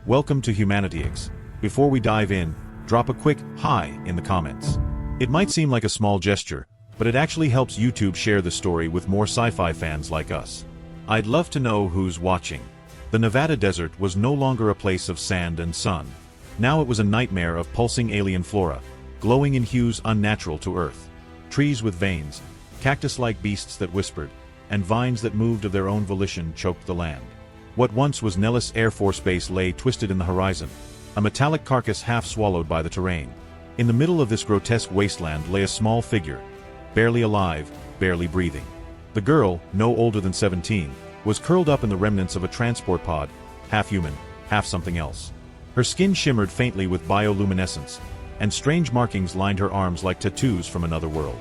Welcome to HumanityX. Before we dive in, drop a quick hi in the comments. It might seem like a small gesture, but it actually helps YouTube share the story with more sci-fi fans like us. I'd love to know who's watching. The Nevada desert was no longer a place of sand and sun. Now it was a nightmare of pulsing alien flora, glowing in hues unnatural to Earth. Trees with veins, cactus-like beasts that whispered, and vines that moved of their own volition choked the land. What once was Nellis Air Force Base lay twisted in the horizon, a metallic carcass half swallowed by the terrain. In the middle of this grotesque wasteland lay a small figure, barely alive, barely breathing. The girl, no older than 17, was curled up in the remnants of a transport pod, half human, half something else. Her skin shimmered faintly with bioluminescence, and strange markings lined her arms like tattoos from another world.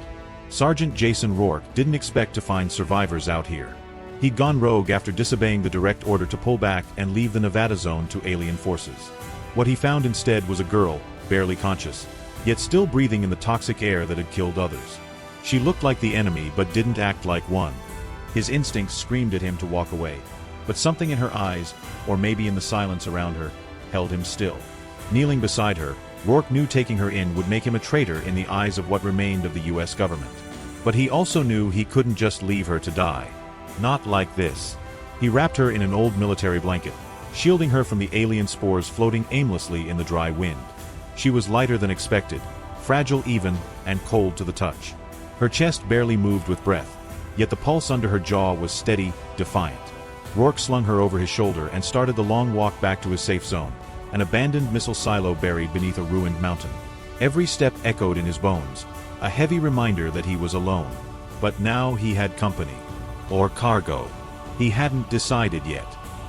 Sergeant Jason Rourke didn't expect to find survivors out here. He'd gone rogue after disobeying the direct order to pull back and leave the Nevada zone to alien forces. What he found instead was a girl, barely conscious, yet still breathing in the toxic air that had killed others. She looked like the enemy but didn't act like one. His instincts screamed at him to walk away, but something in her eyes, or maybe in the silence around her, held him still. Kneeling beside her, Rourke knew taking her in would make him a traitor in the eyes of what remained of the US government. But he also knew he couldn't just leave her to die. Not like this. He wrapped her in an old military blanket, shielding her from the alien spores floating aimlessly in the dry wind. She was lighter than expected, fragile even, and cold to the touch. Her chest barely moved with breath, yet the pulse under her jaw was steady, defiant. Rourke slung her over his shoulder and started the long walk back to his safe zone, an abandoned missile silo buried beneath a ruined mountain. Every step echoed in his bones, a heavy reminder that he was alone. But now he had company. Or cargo. He hadn't decided yet.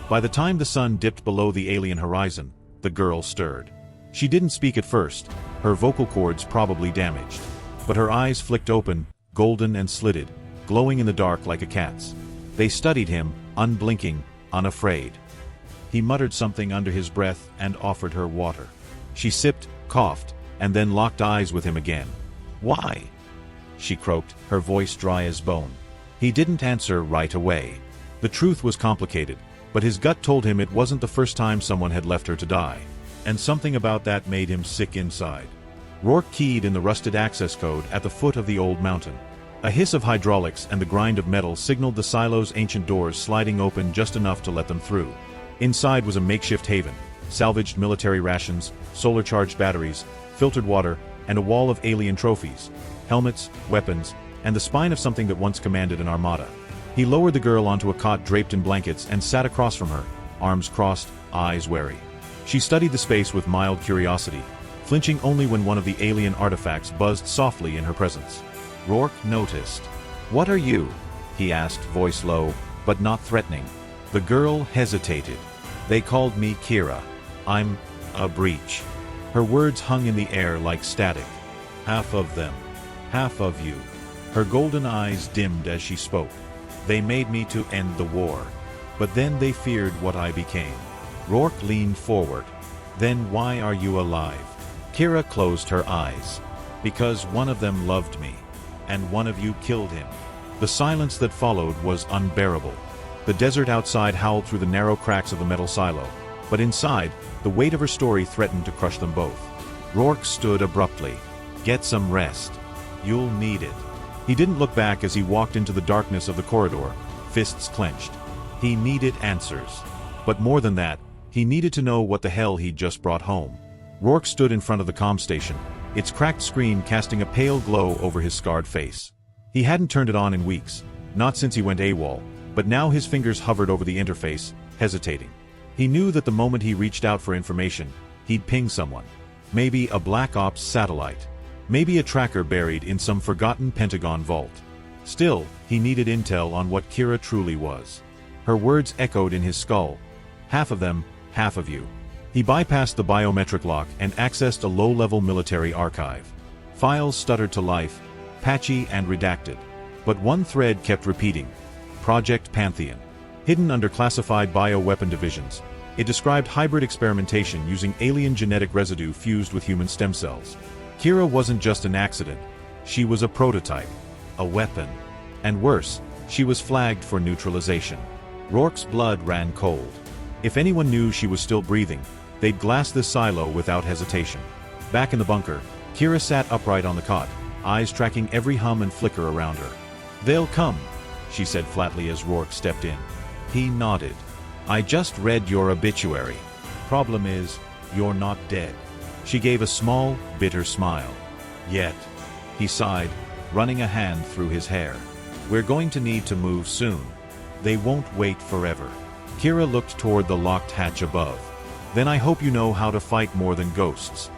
By the time the sun dipped below the alien horizon, the girl stirred. She didn't speak at first, her vocal cords probably damaged. But her eyes flicked open, golden and slitted, glowing in the dark like a cat's. They studied him, unblinking, unafraid. He muttered something under his breath and offered her water. She sipped, coughed, and then locked eyes with him again. "Why?" she croaked, her voice dry as bone. He didn't answer right away. The truth was complicated, but his gut told him it wasn't the first time someone had left her to die. And something about that made him sick inside. Rourke keyed in the rusted access code at the foot of the old mountain. A hiss of hydraulics and the grind of metal signaled the silo's ancient doors sliding open just enough to let them through. Inside was a makeshift haven, salvaged military rations, solar-charged batteries, filtered water, and a wall of alien trophies, helmets, weapons, and the spine of something that once commanded an armada. He lowered the girl onto a cot draped in blankets and sat across from her, arms crossed, eyes wary. She studied the space with mild curiosity, flinching only when one of the alien artifacts buzzed softly in her presence. Rourke noticed. "What are you?" he asked, voice low, but not threatening. The girl hesitated. "They called me Kira. I'm a breach." Her words hung in the air like static. "Half of them. Half of you." Her golden eyes dimmed as she spoke. "They made me to end the war. But then they feared what I became." Rourke leaned forward. "Then why are you alive?" Kira closed her eyes. "Because one of them loved me. And one of you killed him." The silence that followed was unbearable. The desert outside howled through the narrow cracks of the metal silo, but inside, the weight of her story threatened to crush them both. Rourke stood abruptly. "Get some rest. You'll need it." He didn't look back as he walked into the darkness of the corridor, fists clenched. He needed answers. But more than that, he needed to know what the hell he'd just brought home. Rourke stood in front of the comm station, its cracked screen casting a pale glow over his scarred face. He hadn't turned it on in weeks, not since he went AWOL, but now his fingers hovered over the interface, hesitating. He knew that the moment he reached out for information, he'd ping someone. Maybe a Black Ops satellite. Maybe a tracker buried in some forgotten Pentagon vault. Still, he needed intel on what Kira truly was. Her words echoed in his skull. "Half of them, half of you." He bypassed the biometric lock and accessed a low-level military archive. Files stuttered to life, patchy and redacted. But one thread kept repeating. Project Pantheon. Hidden under classified bioweapon divisions, it described hybrid experimentation using alien genetic residue fused with human stem cells. Kira wasn't just an accident. She was a prototype. A weapon. And worse, she was flagged for neutralization. Rourke's blood ran cold. If anyone knew she was still breathing, They'd glass this silo without hesitation. Back in the bunker, Kira sat upright on the cot, eyes tracking every hum and flicker around her. "They'll come," she said flatly as Rourke stepped in. He nodded. "I just read your obituary. Problem is, you're not dead." She gave a small, bitter smile. "Yet." He sighed, running a hand through his hair. "We're going to need to move soon. They won't wait forever." Kira looked toward the locked hatch above. "Then I hope you know how to fight more than ghosts."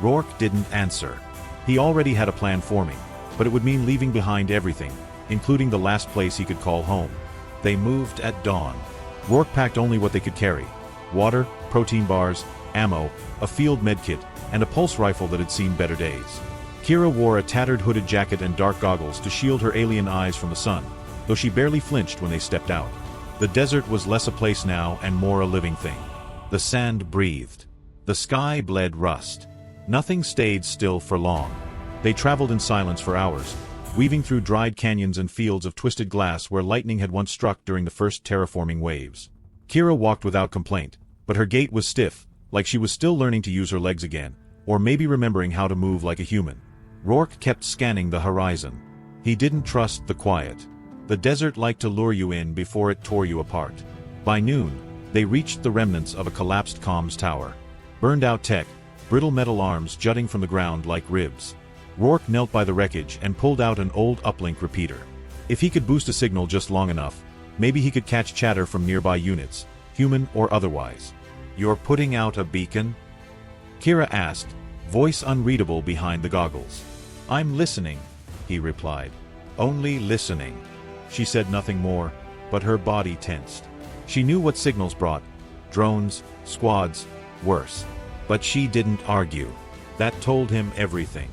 Rourke didn't answer. He already had a plan forming, but it would mean leaving behind everything, including the last place he could call home. They moved at dawn. Rourke packed only what they could carry: water, protein bars, ammo, a field medkit, and a pulse rifle that had seen better days. Kira wore a tattered hooded jacket and dark goggles to shield her alien eyes from the sun, though she barely flinched when they stepped out. The desert was less a place now and more a living thing. The sand breathed. The sky bled rust. Nothing stayed still for long. They traveled in silence for hours, weaving through dried canyons and fields of twisted glass where lightning had once struck during the first terraforming waves. Kira walked without complaint, but her gait was stiff, like she was still learning to use her legs again, or maybe remembering how to move like a human. Rourke kept scanning the horizon. He didn't trust the quiet. The desert liked to lure you in before it tore you apart. By noon, they reached the remnants of a collapsed comms tower. Burned-out tech, brittle metal arms jutting from the ground like ribs. Rourke knelt by the wreckage and pulled out an old uplink repeater. If he could boost a signal just long enough, maybe he could catch chatter from nearby units, human or otherwise. "You're putting out a beacon?" Kira asked, voice unreadable behind the goggles. "I'm listening," he replied. "Only listening." She said nothing more, but her body tensed. She knew what signals brought: drones, squads, worse. But she didn't argue. That told him everything.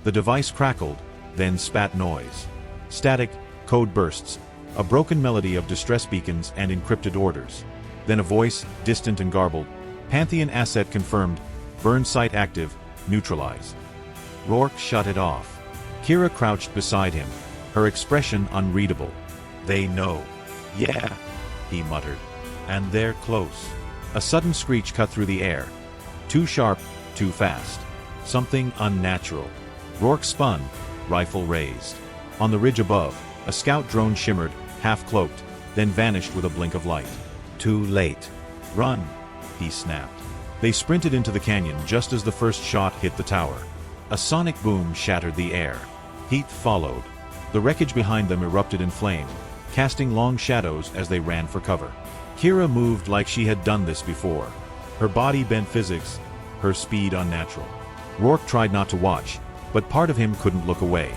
The device crackled, then spat noise. Static, code bursts, a broken melody of distress beacons and encrypted orders. Then a voice, distant and garbled: "Pantheon asset confirmed, burn site active, neutralize." Rourke shut it off. Kira crouched beside him, her expression unreadable. "They know." "Yeah," he muttered. "And they're close." A sudden screech cut through the air. Too sharp, too fast. Something unnatural. Rourke spun, rifle raised. On the ridge above, a scout drone shimmered, half-cloaked, then vanished with a blink of light. "Too late. Run," he snapped. They sprinted into the canyon just as the first shot hit the tower. A sonic boom shattered the air. Heat followed. The wreckage behind them erupted in flame, casting long shadows as they ran for cover. Kira moved like she had done this before. Her body bent physics, her speed unnatural. Rourke tried not to watch, but part of him couldn't look away.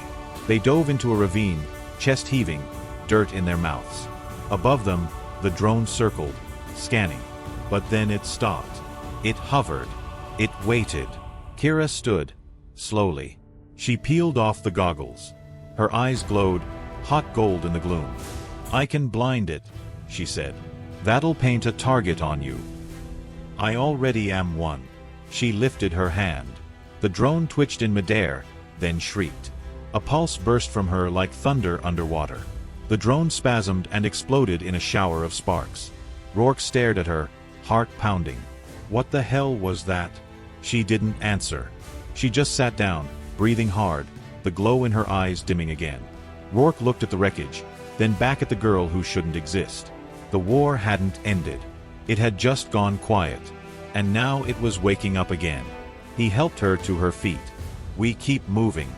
They dove into a ravine, chest heaving, dirt in their mouths. Above them, the drone circled, scanning. But then it stopped. It hovered. It waited. Kira stood, slowly. She peeled off the goggles. Her eyes glowed, hot gold in the gloom. "I can blind it," she said. "That'll paint a target on you." "I already am one." She lifted her hand. The drone twitched in midair, then shrieked. A pulse burst from her like thunder underwater. The drone spasmed and exploded in a shower of sparks. Rourke stared at her, heart pounding. What the hell was that? She didn't answer. She just sat down, breathing hard, the glow in her eyes dimming again. Rourke looked at the wreckage, then back at the girl who shouldn't exist. The war hadn't ended. It had just gone quiet. And now it was waking up again. He helped her to her feet. "We keep moving."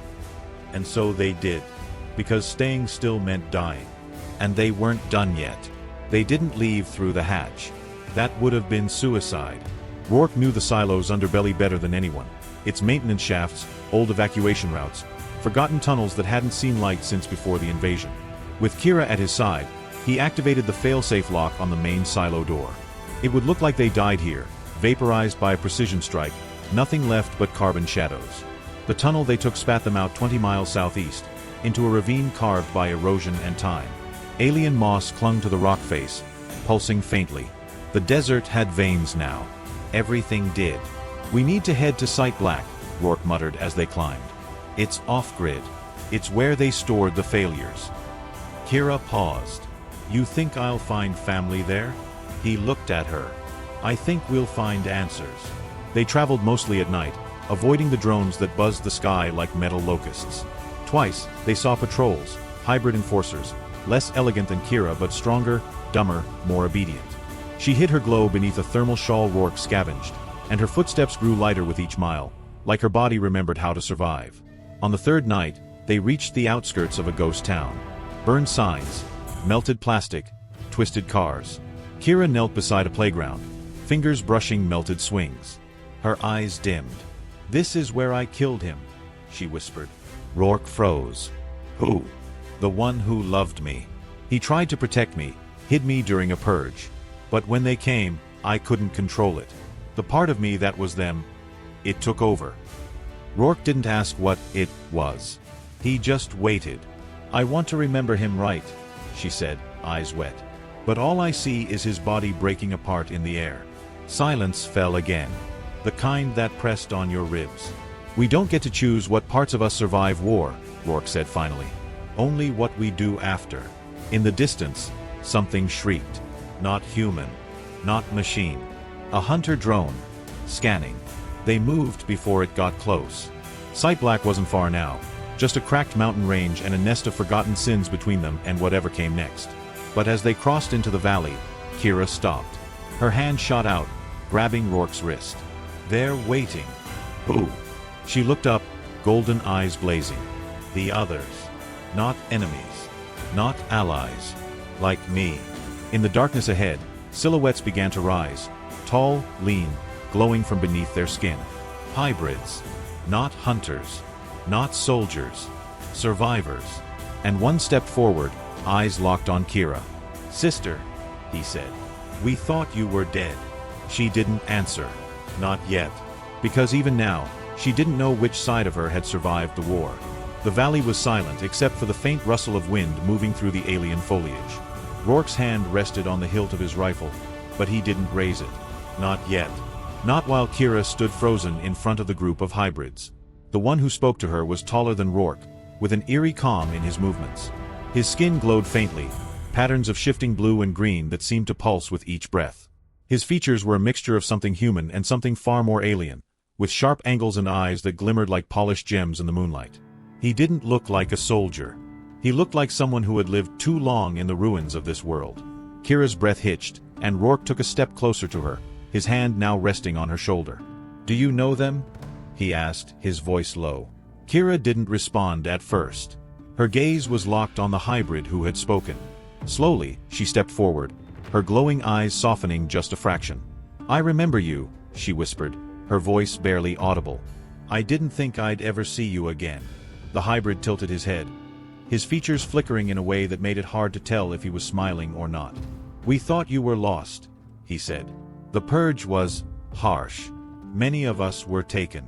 And so they did. Because staying still meant dying. And they weren't done yet. They didn't leave through the hatch. That would have been suicide. Rourke knew the silo's underbelly better than anyone. Its maintenance shafts, old evacuation routes, forgotten tunnels that hadn't seen light since before the invasion. With Kira at his side, he activated the fail-safe lock on the main silo door. It would look like they died here, vaporized by a precision strike, nothing left but carbon shadows. The tunnel they took spat them out 20 miles southeast, into a ravine carved by erosion and time. Alien moss clung to the rock face, pulsing faintly. The desert had veins now. Everything did. "We need to head to Site Black," Rourke muttered as they climbed. "It's off-grid. It's where they stored the failures." Kira paused. "You think I'll find family there?" He looked at her. I think we'll find answers. They traveled mostly at night, avoiding the drones that buzzed the sky like metal locusts. Twice, they saw patrols, hybrid enforcers, less elegant than Kira but stronger, dumber, more obedient. She hid her glow beneath a thermal shawl Rourke scavenged, and her footsteps grew lighter with each mile, like her body remembered how to survive. On the third night, they reached the outskirts of a ghost town. Burned signs, melted plastic, twisted cars. Kira knelt beside a playground, fingers brushing melted swings. Her eyes dimmed. "This is where I killed him," she whispered. Rourke froze. "Who?" "The one who loved me. He tried to protect me, hid me during a purge. But when they came, I couldn't control it. The part of me that was them, it took over." Rourke didn't ask what it was. He just waited. "I want to remember him right," she said, eyes wet. "But all I see is his body breaking apart in the air." Silence fell again. "The kind that pressed on your ribs. We don't get to choose what parts of us survive war," Rourke said finally. "Only what we do after." In the distance, something shrieked. Not human. Not machine. A hunter drone. Scanning. They moved before it got close. Sight black wasn't far now. Just a cracked mountain range and a nest of forgotten sins between them and whatever came next. But as they crossed into the valley, Kira stopped. Her hand shot out, grabbing Rourke's wrist. "They're waiting." "Who?" She looked up, golden eyes blazing. "The others. Not enemies. Not allies. Like me." In the darkness ahead, silhouettes began to rise. Tall, lean, glowing from beneath their skin. Hybrids. Not hunters. Not soldiers. Survivors. And one stepped forward, eyes locked on Kira. "Sister," he said. "We thought you were dead." She didn't answer. Not yet. Because even now, she didn't know which side of her had survived the war. The valley was silent except for the faint rustle of wind moving through the alien foliage. Rourke's hand rested on the hilt of his rifle, but he didn't raise it. Not yet. Not while Kira stood frozen in front of the group of hybrids. The one who spoke to her was taller than Rourke, with an eerie calm in his movements. His skin glowed faintly, patterns of shifting blue and green that seemed to pulse with each breath. His features were a mixture of something human and something far more alien, with sharp angles and eyes that glimmered like polished gems in the moonlight. He didn't look like a soldier. He looked like someone who had lived too long in the ruins of this world. Kira's breath hitched, and Rourke took a step closer to her, his hand now resting on her shoulder. "Do you know them?" he asked, his voice low. Kira didn't respond at first. Her gaze was locked on the hybrid who had spoken. Slowly, she stepped forward, her glowing eyes softening just a fraction. "I remember you," she whispered, her voice barely audible. "I didn't think I'd ever see you again." The hybrid tilted his head, his features flickering in a way that made it hard to tell if he was smiling or not. "We thought you were lost," he said. "The purge was harsh. Many of us were taken."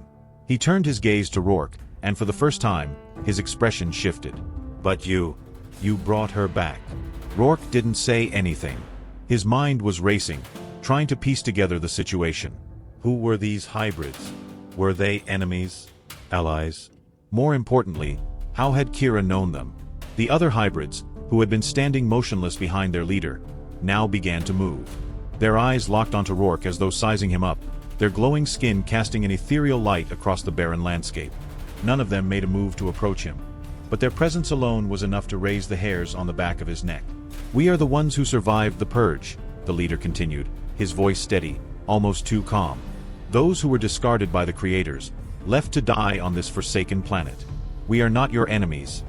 He turned his gaze to Rourke, and for the first time, his expression shifted. "But you brought her back." Rourke didn't say anything. His mind was racing, trying to piece together the situation. Who were these hybrids? Were they enemies? Allies? More importantly, how had Kira known them? The other hybrids, who had been standing motionless behind their leader, now began to move. Their eyes locked onto Rourke as though sizing him up, their glowing skin casting an ethereal light across the barren landscape. None of them made a move to approach him, but their presence alone was enough to raise the hairs on the back of his neck. "We are the ones who survived the purge," the leader continued, his voice steady, almost too calm. "Those who were discarded by the creators, left to die on this forsaken planet. We are not your enemies,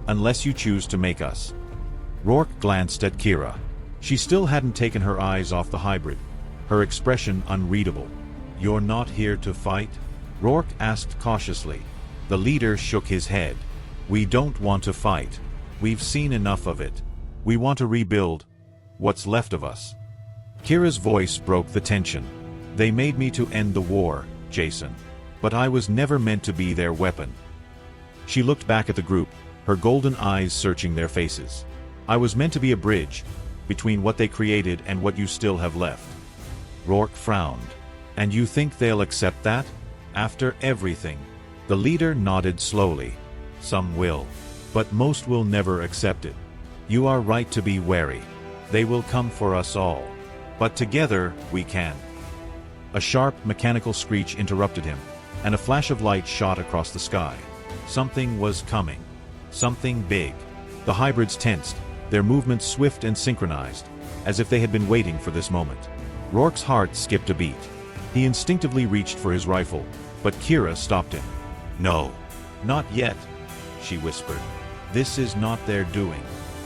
unless you choose to make us." Rourke glanced at Kira. She still hadn't taken her eyes off the hybrid, her expression unreadable. "You're not here to fight?" Rourke asked cautiously. The leader shook his head. "We don't want to fight. We've seen enough of it. We want to rebuild what's left of us." Kira's voice broke the tension. "They made me to end the war, Jason. But I was never meant to be their weapon." She looked back at the group, her golden eyes searching their faces. "I was meant to be a bridge between what they created and what you still have left." Rourke frowned. "And you think they'll accept that? After everything?" The leader nodded slowly. "Some will, but most will never accept it. You are right to be wary. They will come for us all. But together, we can." A sharp, mechanical screech interrupted him, and a flash of light shot across the sky. Something was coming. Something big. The hybrids tensed, their movements swift and synchronized, as if they had been waiting for this moment. Rourke's heart skipped a beat. He instinctively reached for his rifle, but Kira stopped him. "No. Not yet," she whispered. "This is not their doing."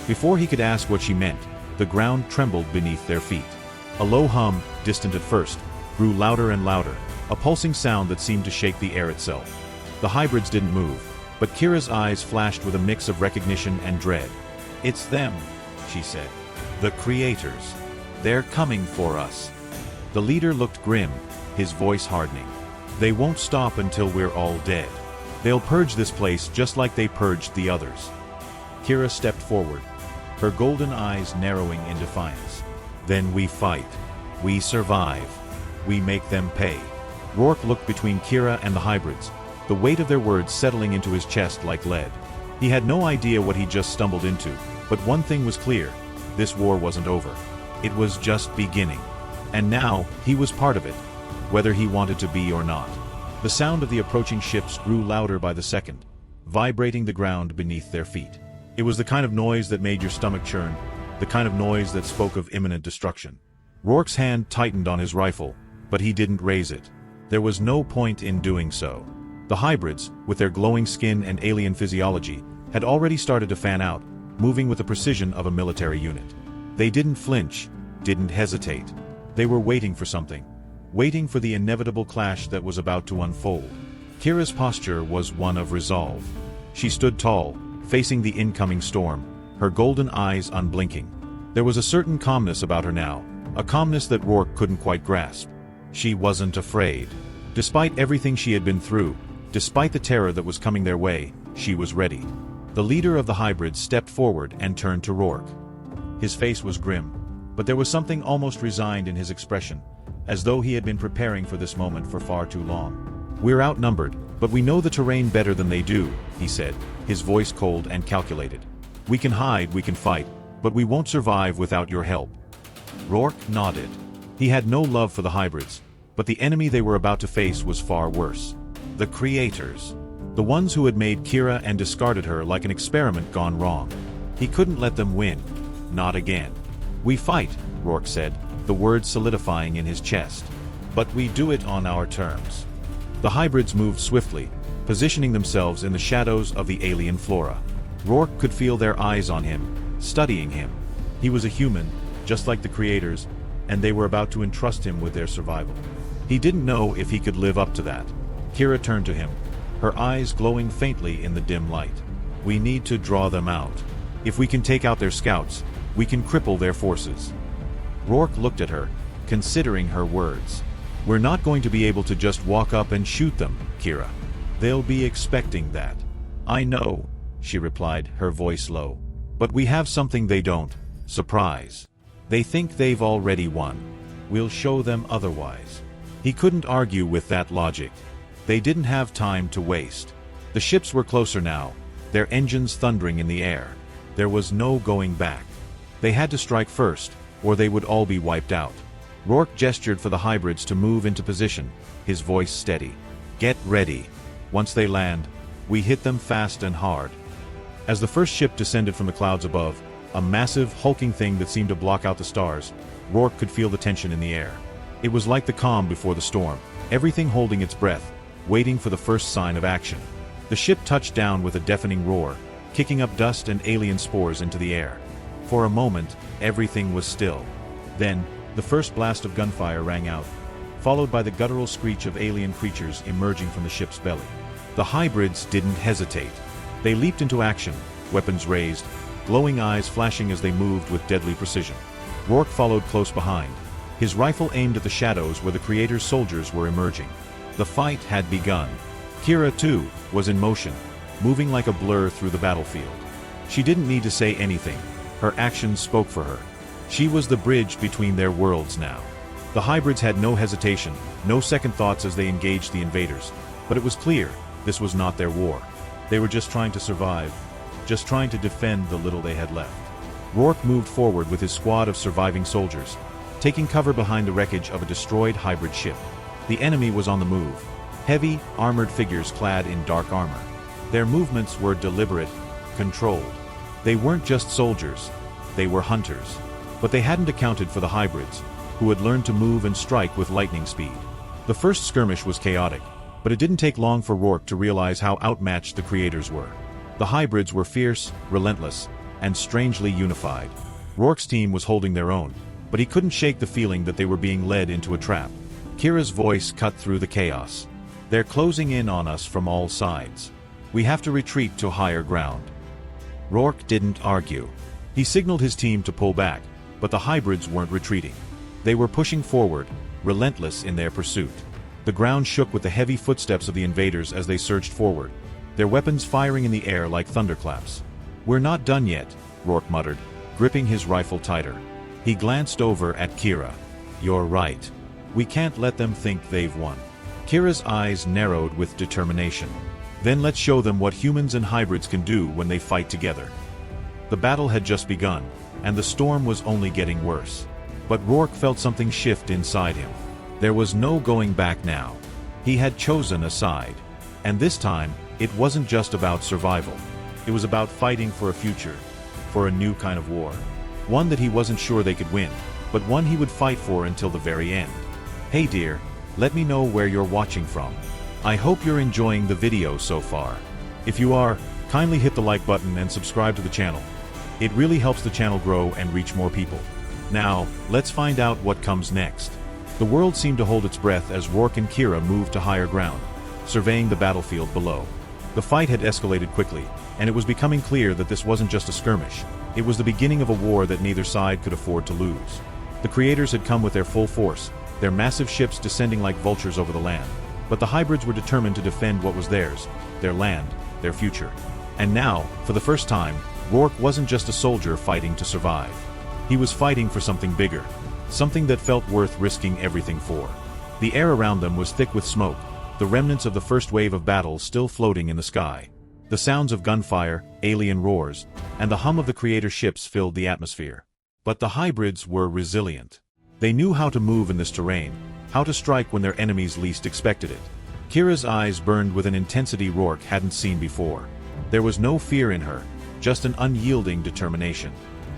Before he could ask what she meant, the ground trembled beneath their feet. A low hum, distant at first, grew louder and louder, a pulsing sound that seemed to shake the air itself. The hybrids didn't move, but Kira's eyes flashed with a mix of recognition and dread. "It's them," she said. "The creators. They're coming for us." The leader looked grim, his voice hardening. "They won't stop until we're all dead. They'll purge this place just like they purged the others." Kira stepped forward, her golden eyes narrowing in defiance. "Then we fight. We survive. We make them pay." Rourke looked between Kira and the hybrids, the weight of their words settling into his chest like lead. He had no idea what he just stumbled into, but one thing was clear: this war wasn't over. It was just beginning. And now, he was part of it, whether he wanted to be or not. The sound of the approaching ships grew louder by the second, vibrating the ground beneath their feet. It was the kind of noise that made your stomach churn, the kind of noise that spoke of imminent destruction. Rourke's hand tightened on his rifle, but he didn't raise it. There was no point in doing so. The hybrids, with their glowing skin and alien physiology, had already started to fan out, moving with the precision of a military unit. They didn't flinch, didn't hesitate. They were waiting for something. Waiting for the inevitable clash that was about to unfold. Kira's posture was one of resolve. She stood tall, facing the incoming storm, her golden eyes unblinking. There was a certain calmness about her now, a calmness that Rourke couldn't quite grasp. She wasn't afraid. Despite everything she had been through, despite the terror that was coming their way, she was ready. The leader of the hybrids stepped forward and turned to Rourke. His face was grim, but there was something almost resigned in his expression, as though he had been preparing for this moment for far too long. "We're outnumbered, but we know the terrain better than they do," he said, his voice cold and calculated. "We can hide, we can fight, but we won't survive without your help." Rourke nodded. He had no love for the hybrids, but the enemy they were about to face was far worse. The creators. The ones who had made Kira and discarded her like an experiment gone wrong. He couldn't let them win. Not again. "We fight," Rourke said, the words solidifying in his chest. "But we do it on our terms." The hybrids moved swiftly, positioning themselves in the shadows of the alien flora. Rourke could feel their eyes on him, studying him. He was a human, just like the creators, and they were about to entrust him with their survival. He didn't know if he could live up to that. Kira turned to him, her eyes glowing faintly in the dim light. "We need to draw them out. If we can take out their scouts, we can cripple their forces." Rourke looked at her, considering her words. "We're not going to be able to just walk up and shoot them, Kira. They'll be expecting that." "I know," she replied, her voice low. "But we have something they don't. Surprise. They think they've already won. We'll show them otherwise." He couldn't argue with that logic. They didn't have time to waste. The ships were closer now, their engines thundering in the air. There was no going back. They had to strike first, or they would all be wiped out. Rourke gestured for the hybrids to move into position, his voice steady. "Get ready. Once they land, we hit them fast and hard." As the first ship descended from the clouds above, a massive, hulking thing that seemed to block out the stars, Rourke could feel the tension in the air. It was like the calm before the storm, everything holding its breath, waiting for the first sign of action. The ship touched down with a deafening roar, kicking up dust and alien spores into the air. For a moment, everything was still. Then, the first blast of gunfire rang out, followed by the guttural screech of alien creatures emerging from the ship's belly. The hybrids didn't hesitate. They leaped into action, weapons raised, glowing eyes flashing as they moved with deadly precision. Rourke followed close behind, his rifle aimed at the shadows where the Creator's soldiers were emerging. The fight had begun. Kira, too, was in motion, moving like a blur through the battlefield. She didn't need to say anything. Her actions spoke for her. She was the bridge between their worlds now. The hybrids had no hesitation, no second thoughts as they engaged the invaders. But it was clear, this was not their war. They were just trying to survive, just trying to defend the little they had left. Rourke moved forward with his squad of surviving soldiers, taking cover behind the wreckage of a destroyed hybrid ship. The enemy was on the move. Heavy, armored figures clad in dark armor. Their movements were deliberate, controlled. They weren't just soldiers, they were hunters. But they hadn't accounted for the hybrids, who had learned to move and strike with lightning speed. The first skirmish was chaotic, but it didn't take long for Rourke to realize how outmatched the creators were. The hybrids were fierce, relentless, and strangely unified. Rourke's team was holding their own, but he couldn't shake the feeling that they were being led into a trap. Kira's voice cut through the chaos. "They're closing in on us from all sides. We have to retreat to higher ground." Rourke didn't argue. He signaled his team to pull back, but the hybrids weren't retreating. They were pushing forward, relentless in their pursuit. The ground shook with the heavy footsteps of the invaders as they surged forward, their weapons firing in the air like thunderclaps. "We're not done yet," Rourke muttered, gripping his rifle tighter. He glanced over at Kira. "You're right. We can't let them think they've won." Kira's eyes narrowed with determination. "Then let's show them what humans and hybrids can do when they fight together." The battle had just begun, and the storm was only getting worse. But Rourke felt something shift inside him. There was no going back now. He had chosen a side. And this time, it wasn't just about survival. It was about fighting for a future, for a new kind of war. One that he wasn't sure they could win, but one he would fight for until the very end. Hey dear, let me know where you're watching from. I hope you're enjoying the video so far. If you are, kindly hit the like button and subscribe to the channel. It really helps the channel grow and reach more people. Now, let's find out what comes next. The world seemed to hold its breath as Rourke and Kira moved to higher ground, surveying the battlefield below. The fight had escalated quickly, and it was becoming clear that this wasn't just a skirmish. It was the beginning of a war that neither side could afford to lose. The creators had come with their full force, their massive ships descending like vultures over the land. But the hybrids were determined to defend what was theirs, their land, their future. And now, for the first time, Rourke wasn't just a soldier fighting to survive. He was fighting for something bigger, something that felt worth risking everything for. The air around them was thick with smoke, the remnants of the first wave of battle still floating in the sky. The sounds of gunfire, alien roars, and the hum of the creator ships filled the atmosphere. But the hybrids were resilient. They knew how to move in this terrain, how to strike when their enemies least expected it. Kira's eyes burned with an intensity Rourke hadn't seen before. There was no fear in her, just an unyielding determination.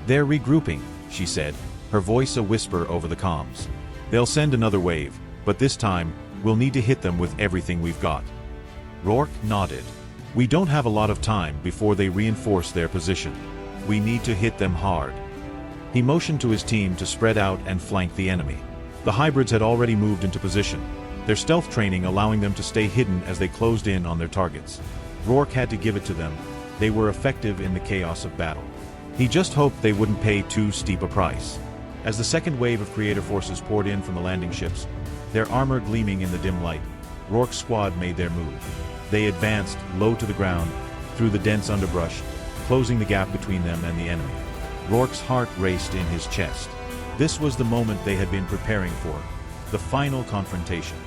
"They're regrouping," she said, her voice a whisper over the comms. "They'll send another wave, but this time, we'll need to hit them with everything we've got." Rourke nodded. "We don't have a lot of time before they reinforce their position. We need to hit them hard." He motioned to his team to spread out and flank the enemy. The hybrids had already moved into position, their stealth training allowing them to stay hidden as they closed in on their targets. Rourke had to give it to them. They were effective in the chaos of battle. He just hoped they wouldn't pay too steep a price. As the second wave of creator forces poured in from the landing ships, their armor gleaming in the dim light, Rourke's squad made their move. They advanced, low to the ground, through the dense underbrush, closing the gap between them and the enemy. Rourke's heart raced in his chest. This was the moment they had been preparing for, the final confrontation.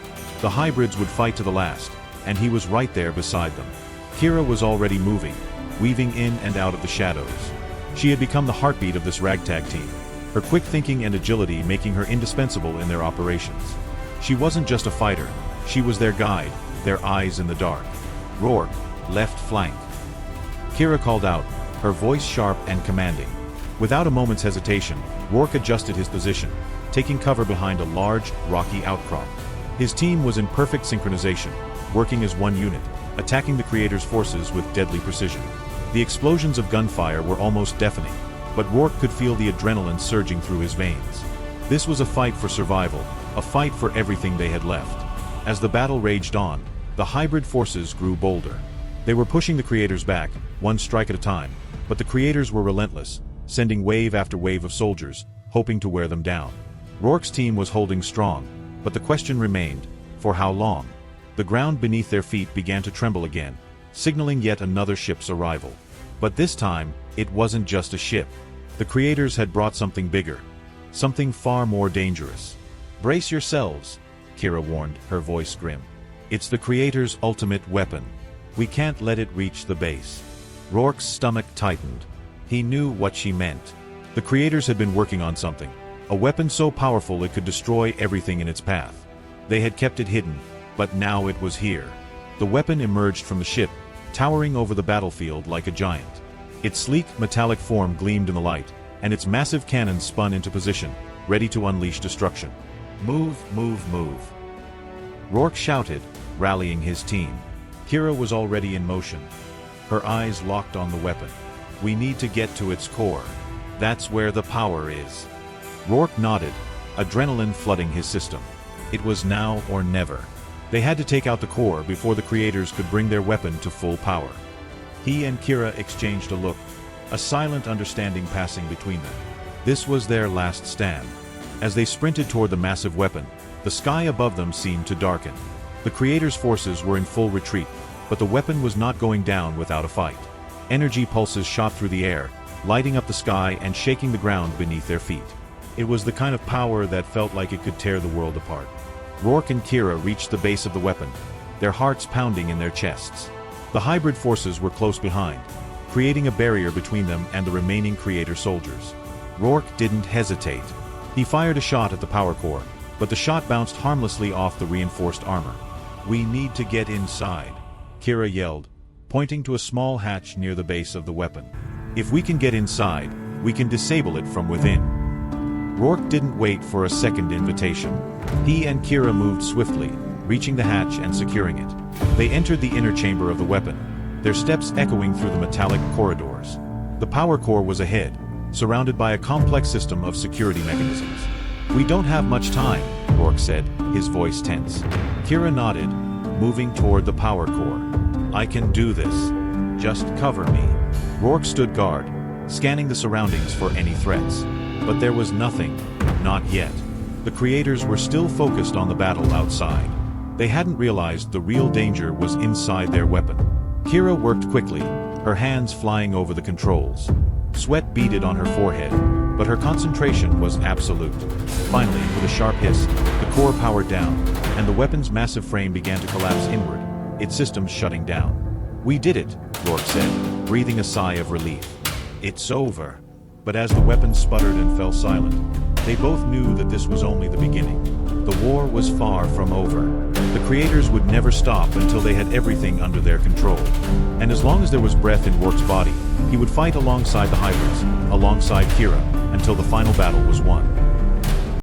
The hybrids would fight to the last, and he was right there beside them. Kira was already moving, weaving in and out of the shadows. She had become the heartbeat of this ragtag team, her quick thinking and agility making her indispensable in their operations. She wasn't just a fighter, she was their guide, their eyes in the dark. "Rourke, left flank." Kira called out, her voice sharp and commanding. Without a moment's hesitation, Rourke adjusted his position, taking cover behind a large, rocky outcrop. His team was in perfect synchronization, working as one unit, attacking the creators' forces with deadly precision. The explosions of gunfire were almost deafening, but Rourke could feel the adrenaline surging through his veins. This was a fight for survival, a fight for everything they had left. As the battle raged on, the hybrid forces grew bolder. They were pushing the creators back, one strike at a time, but the creators were relentless, sending wave after wave of soldiers, hoping to wear them down. Rourke's team was holding strong, but the question remained, for how long? The ground beneath their feet began to tremble again, signaling yet another ship's arrival. But this time, it wasn't just a ship. The creators had brought something bigger, something far more dangerous. "Brace yourselves," Kira warned, her voice grim. "It's the creators' ultimate weapon. We can't let it reach the base." Rourke's stomach tightened. He knew what she meant. The creators had been working on something A weapon so powerful it could destroy everything in its path. They had kept it hidden, but now it was here. The weapon emerged from the ship, towering over the battlefield like a giant. Its sleek, metallic form gleamed in the light, and its massive cannons spun into position, ready to unleash destruction. "Move, move, move!" Rourke shouted, rallying his team. Kira was already in motion. Her eyes locked on the weapon. "We need to get to its core. That's where the power is." Rourke nodded, adrenaline flooding his system. It was now or never. They had to take out the core before the creators could bring their weapon to full power. He and Kira exchanged a look, a silent understanding passing between them. This was their last stand. As they sprinted toward the massive weapon, the sky above them seemed to darken. The creators' forces were in full retreat, but the weapon was not going down without a fight. Energy pulses shot through the air, lighting up the sky and shaking the ground beneath their feet. It was the kind of power that felt like it could tear the world apart. Rourke and Kira reached the base of the weapon, their hearts pounding in their chests. The hybrid forces were close behind, creating a barrier between them and the remaining creator soldiers. Rourke didn't hesitate. He fired a shot at the power core, but the shot bounced harmlessly off the reinforced armor. "We need to get inside," Kira yelled, pointing to a small hatch near the base of the weapon. "If we can get inside, we can disable it from within." Rourke didn't wait for a second invitation. He and Kira moved swiftly, reaching the hatch and securing it. They entered the inner chamber of the weapon, their steps echoing through the metallic corridors. The power core was ahead, surrounded by a complex system of security mechanisms. "We don't have much time," Rourke said, his voice tense. Kira nodded, moving toward the power core. "I can do this. Just cover me." Rourke stood guard, scanning the surroundings for any threats. But there was nothing, not yet. The creators were still focused on the battle outside. They hadn't realized the real danger was inside their weapon. Kira worked quickly, her hands flying over the controls. Sweat beaded on her forehead, but her concentration was absolute. Finally, with a sharp hiss, the core powered down, and the weapon's massive frame began to collapse inward, its systems shutting down. "We did it," Rourke said, breathing a sigh of relief. "It's over." But as the weapon sputtered and fell silent, they both knew that this was only the beginning. The war was far from over. The creators would never stop until they had everything under their control. And as long as there was breath in Rourke's body, he would fight alongside the hybrids, alongside Kira, until the final battle was won.